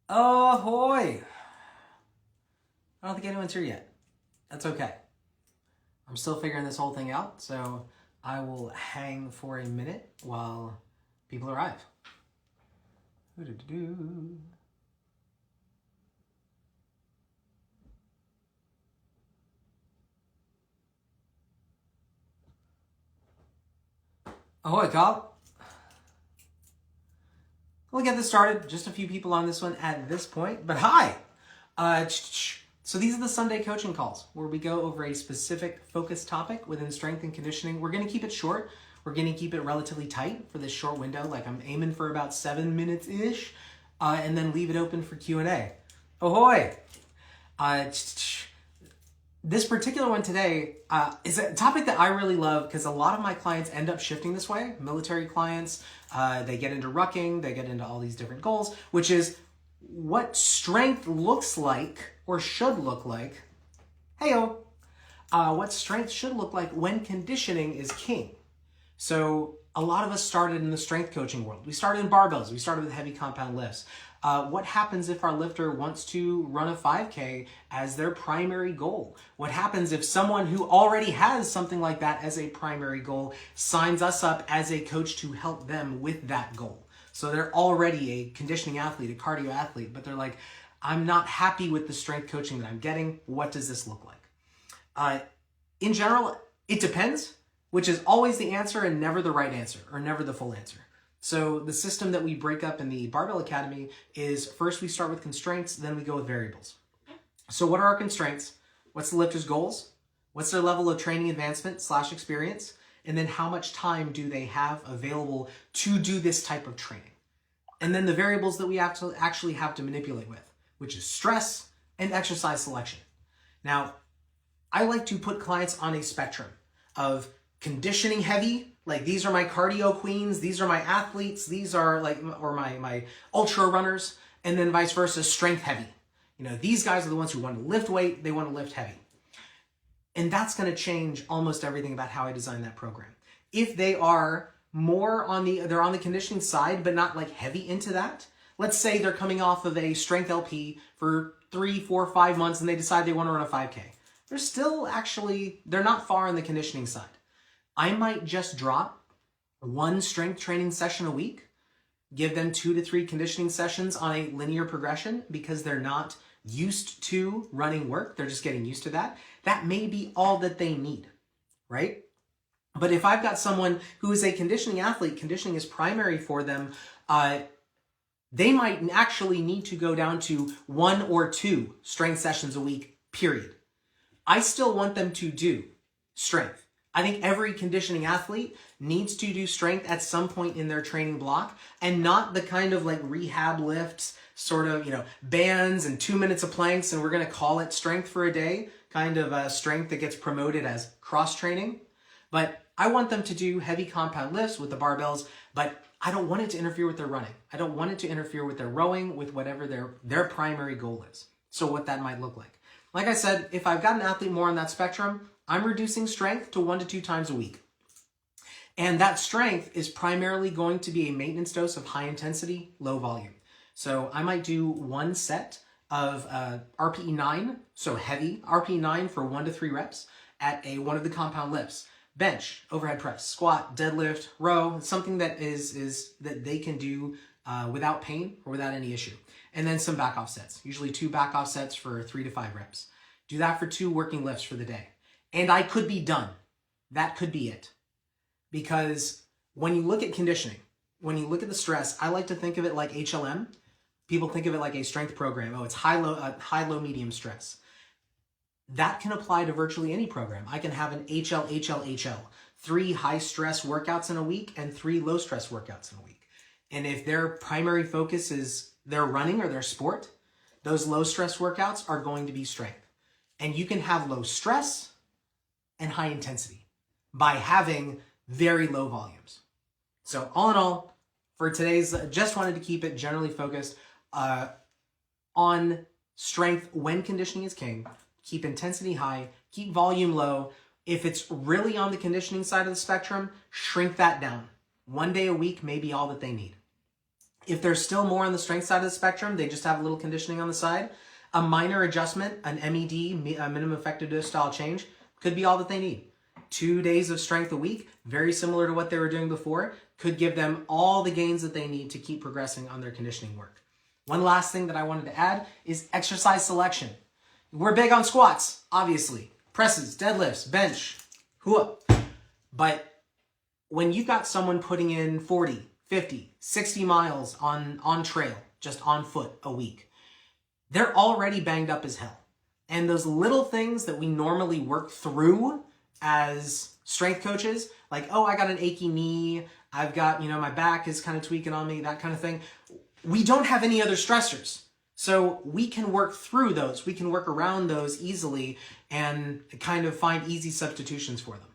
Ahoy! I don't think anyone's here yet. That's okay. I'm still figuring this whole thing out, so I will hang for a minute while people arrive. Ooh-doo-doo-doo. Ahoy, Kyle. We'll get this started. Just a few people on this one at this point, but hi! So these are the Sunday coaching calls where we go over a specific focused topic within strength and conditioning. We're going to keep it short. We're going to keep it relatively tight for this short window. Like I'm aiming for about 7 minutes-ish, and then leave it open for Q&A. Ahoy! This particular one today is a topic that I really love because a lot of my clients end up shifting this way. Military clients, they get into rucking, they get into all these different goals, which is what strength looks like or should look like. Heyo! What strength should look like when conditioning is king. So a lot of us started in the strength coaching world. We started in barbells. We started with heavy compound lifts. What happens if our lifter wants to run a 5K as their primary goal? What happens if someone who already has something like that as a primary goal signs us up as a coach to help them with that goal? So they're already a conditioning athlete, a cardio athlete, but they're like, I'm not happy with the strength coaching that I'm getting. What does this look like? In general, it depends, which is always the answer and never the right answer or never the full answer. So the system that we break up in the Barbell Academy is first we start with constraints, then we go with variables. So what are our constraints? What's the lifter's goals? What's their level of training advancement / experience? And then how much time do they have available to do this type of training? And then the variables that we have to actually have to manipulate with, which is stress and exercise selection. Now, I like to put clients on a spectrum of conditioning heavy, like these are my cardio queens, these are my athletes, these are like, or my ultra runners, and then vice versa, strength heavy. You know, these guys are the ones who want to lift weight, they want to lift heavy. And that's going to change almost everything about how I design that program. If they are more they're on the conditioning side, but not like heavy into that. Let's say they're coming off of a strength LP for 3, 4, 5 months and they decide they want to run a 5K. They're not far on the conditioning side. I might just drop one strength training session a week, give them 2 to 3 conditioning sessions on a linear progression because they're not used to running work. They're just getting used to that. That may be all that they need, right? But if I've got someone who is a conditioning athlete, conditioning is primary for them, they might actually need to go down to 1 or 2 strength sessions a week, period. I still want them to do strength. I think every conditioning athlete needs to do strength at some point in their training block and not the kind of like rehab lifts, sort of, bands and 2 minutes of planks and we're going to call it strength for a day, kind of strength that gets promoted as cross training. But I want them to do heavy compound lifts with the barbells, but I don't want it to interfere with their running. I don't want it to interfere with their rowing, with whatever their primary goal is. So what that might look like. Like I said, if I've got an athlete more on that spectrum, I'm reducing strength to 1 to 2 times a week. And that strength is primarily going to be a maintenance dose of high intensity, low volume. So I might do 1 set of RPE 9, so heavy, RPE 9 for 1 to 3 reps at one of the compound lifts. Bench, overhead press, squat, deadlift, row, something that is that they can do without pain or without any issue. And then some back off sets, usually 2 back off sets for 3 to 5 reps. Do that for 2 working lifts for the day. And I could be done. That could be it. Because when you look at conditioning, when you look at the stress, I like to think of it like HLM. People think of it like a strength program. Oh, it's high-low, medium stress. That can apply to virtually any program. I can have an HL, 3 high-stress workouts in a week and 3 low-stress workouts in a week. And if their primary focus is their running or their sport, those low-stress workouts are going to be strength. And you can have low stress and high intensity by having very low volumes. So all in all, for today's, just wanted to keep it generally focused on strength when conditioning is king. Keep intensity high, keep volume low. If it's really on the conditioning side of the spectrum, shrink that down. 1 day a week may be all that they need. If they're still more on the strength side of the spectrum, they just have a little conditioning on the side, a minor adjustment, an MED, a minimum effective dose style change, could be all that they need. 2 days of strength a week, very similar to what they were doing before, could give them all the gains that they need to keep progressing on their conditioning work. One last thing that I wanted to add is exercise selection. We're big on squats, obviously. Presses, deadlifts, bench, hoo-up. But when you've got someone putting in 40, 50, 60 miles on trail, just on foot a week, they're already banged up as hell. And those little things that we normally work through as strength coaches, like, oh, I got an achy knee, I've got, my back is kind of tweaking on me, that kind of thing. We don't have any other stressors. So we can work through those. We can work around those easily and kind of find easy substitutions for them.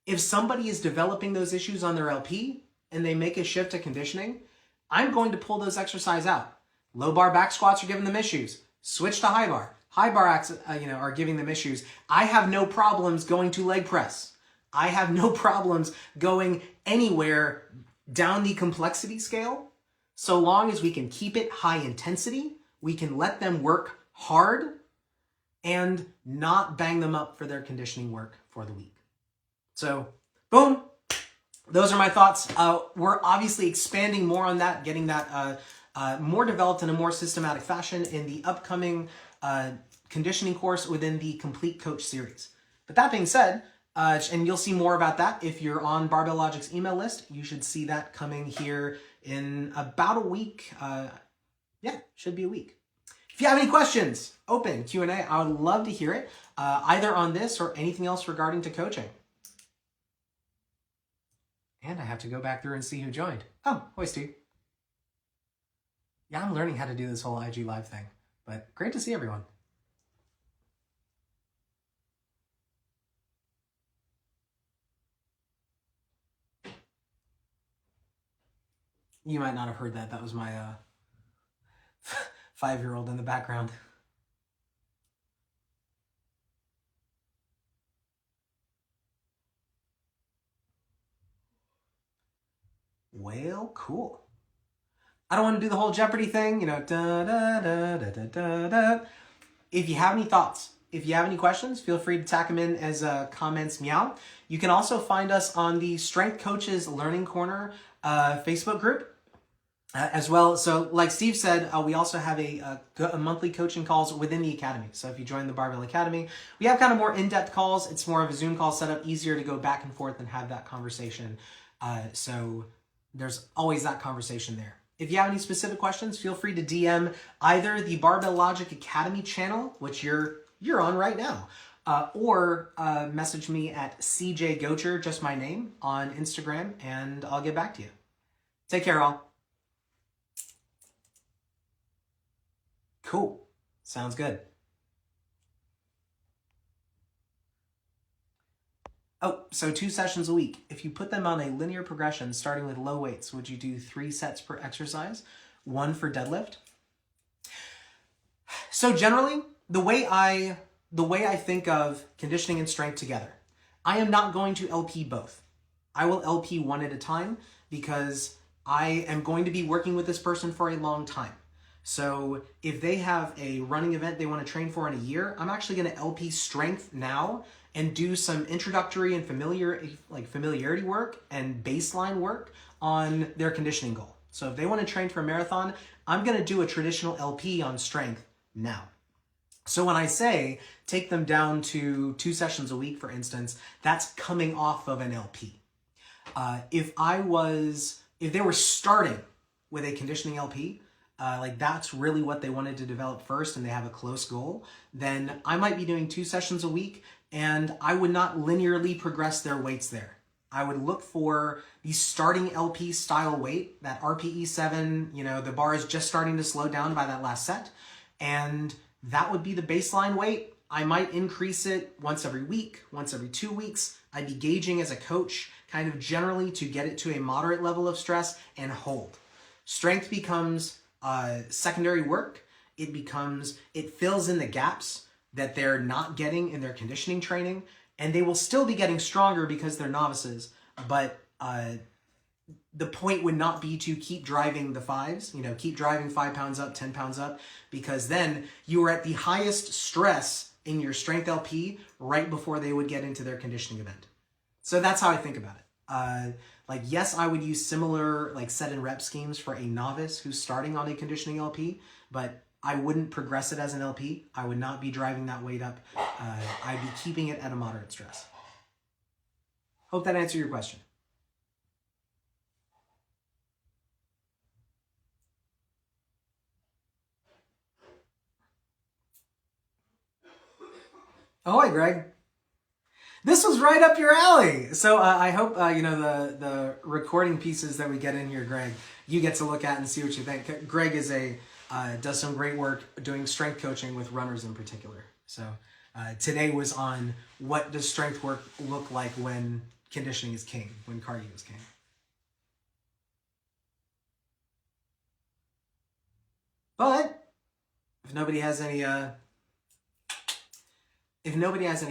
If somebody is developing those issues on their LP and they make a shift to conditioning, I'm going to pull those exercises out. Low bar back squats are giving them issues. Switch to high bar. High bar are giving them issues. I have no problems going to leg press. I have no problems going anywhere down the complexity scale. So long as we can keep it high intensity, we can let them work hard and not bang them up for their conditioning work for the week. So, boom. Those are my thoughts. We're obviously expanding more on that, getting that more developed in a more systematic fashion in the upcoming conditioning course within the Complete Coach series. But that being said, and you'll see more about that if you're on Barbell Logic's email list. You should see that coming here in about a week. Should be a week. If you have any questions, open Q&A. I would love to hear it, either on this or anything else regarding to coaching. And I have to go back through and see who joined. Oh, hi, Steve. Yeah, I'm learning how to do this whole IG Live thing, but great to see everyone. You might not have heard that. That was my 5-year-old in the background. Well, cool. I don't want to do the whole Jeopardy thing, da da da da da da da. If you have any thoughts, if you have any questions, feel free to tack them in as comments, meow. You can also find us on the Strength Coaches Learning Corner Facebook group as well. So like Steve said, we also have a monthly coaching calls within the Academy. So if you join the Barbell Academy, we have kind of more in-depth calls. It's more of a Zoom call setup, easier to go back and forth and have that conversation. So there's always that conversation there. If you have any specific questions, feel free to DM either the Barbell Logic Academy channel, which you're on right now, or message me at CJ Gocher, just my name, on Instagram, and I'll get back to you. Take care, all. Cool. Sounds good. Oh, so 2 sessions a week. If you put them on a linear progression, starting with low weights, would you do 3 sets per exercise? 1 for deadlift? So generally, the way I think of conditioning and strength together, I am not going to LP both. I will LP one at a time because I am going to be working with this person for a long time. So if they have a running event they want to train for in a year, I'm actually going to LP strength now and do some introductory and familiarity work and baseline work on their conditioning goal. So if they want to train for a marathon, I'm going to do a traditional LP on strength now. So when I say take them down to 2 sessions a week, for instance, that's coming off of an LP. If they were starting with a conditioning LP, like that's really what they wanted to develop first and they have a close goal, then I might be doing 2 sessions a week and I would not linearly progress their weights there. I would look for the starting LP style weight, that RPE 7, the bar is just starting to slow down by that last set, and that would be the baseline weight. I might increase it once every week, once every 2 weeks. I'd be gauging as a coach kind of generally to get it to a moderate level of stress and hold. Strength becomes secondary work. It fills in the gaps that they're not getting in their conditioning training, and they will still be getting stronger because they're novices, but the point would not be to keep driving the fives, keep driving 5 pounds up, 10 pounds up, because then you are at the highest stress in your strength LP right before they would get into their conditioning event. So that's how I think about it. Yes, I would use similar set and rep schemes for a novice who's starting on a conditioning LP, but I wouldn't progress it as an LP. I would not be driving that weight up. I'd be keeping it at a moderate stress. Hope that answered your question. Oh, hi, Greg. This was right up your alley. So I hope, the recording pieces that we get in here, Greg, you get to look at and see what you think. Greg is does some great work doing strength coaching with runners in particular. So today was on what does strength work look like when conditioning is king, when cardio is king. But if nobody has any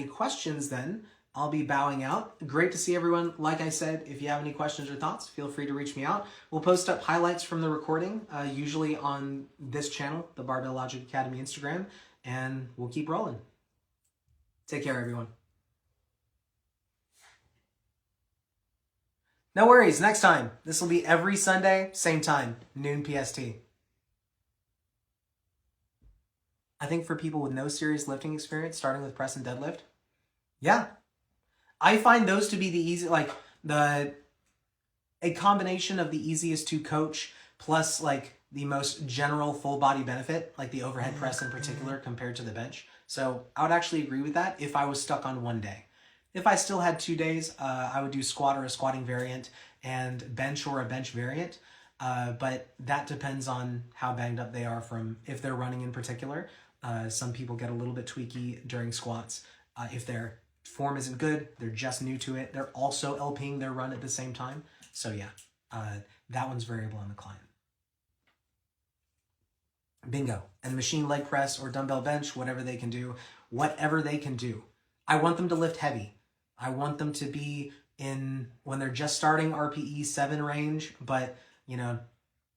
questions, then I'll be bowing out. Great to see everyone. Like I said, if you have any questions or thoughts, feel free to reach me out. We'll post up highlights from the recording, usually on this channel, the Barbell Logic Academy Instagram, and we'll keep rolling. Take care, everyone. No worries. Next time. This will be every Sunday, same time, noon PST. I think for people with no serious lifting experience, starting with press and deadlift, yeah. I find those to be the easy, a combination of the easiest to coach plus the most general full body benefit, like the overhead press in particular compared to the bench. So I would actually agree with that if I was stuck on one day. If I still had 2 days, I would do squat or a squatting variant and bench or a bench variant. But that depends on how banged up they are from if they're running in particular. Some people get a little bit tweaky during squats. If their form isn't good, they're just new to it, they're also LPing their run at the same time. So yeah, that one's variable on the client. Bingo. And machine leg press or dumbbell bench, whatever they can do. I want them to lift heavy. I want them to be when they're just starting RPE 7 range, but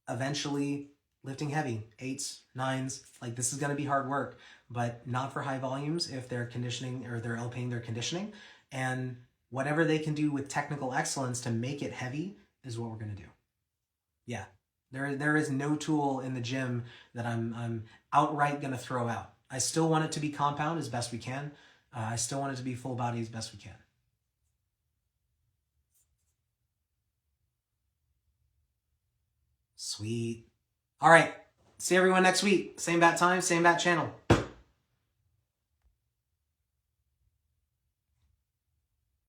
eventually lifting heavy, 8s, 9s. This is going to be hard work, but not for high volumes if they're conditioning or they're LPing their conditioning. And whatever they can do with technical excellence to make it heavy is what we're going to do. Yeah, there is no tool in the gym that I'm outright going to throw out. I still want it to be compound as best we can. I still want it to be full body as best we can. Sweet. All right. See everyone next week. Same bat time, same bat channel.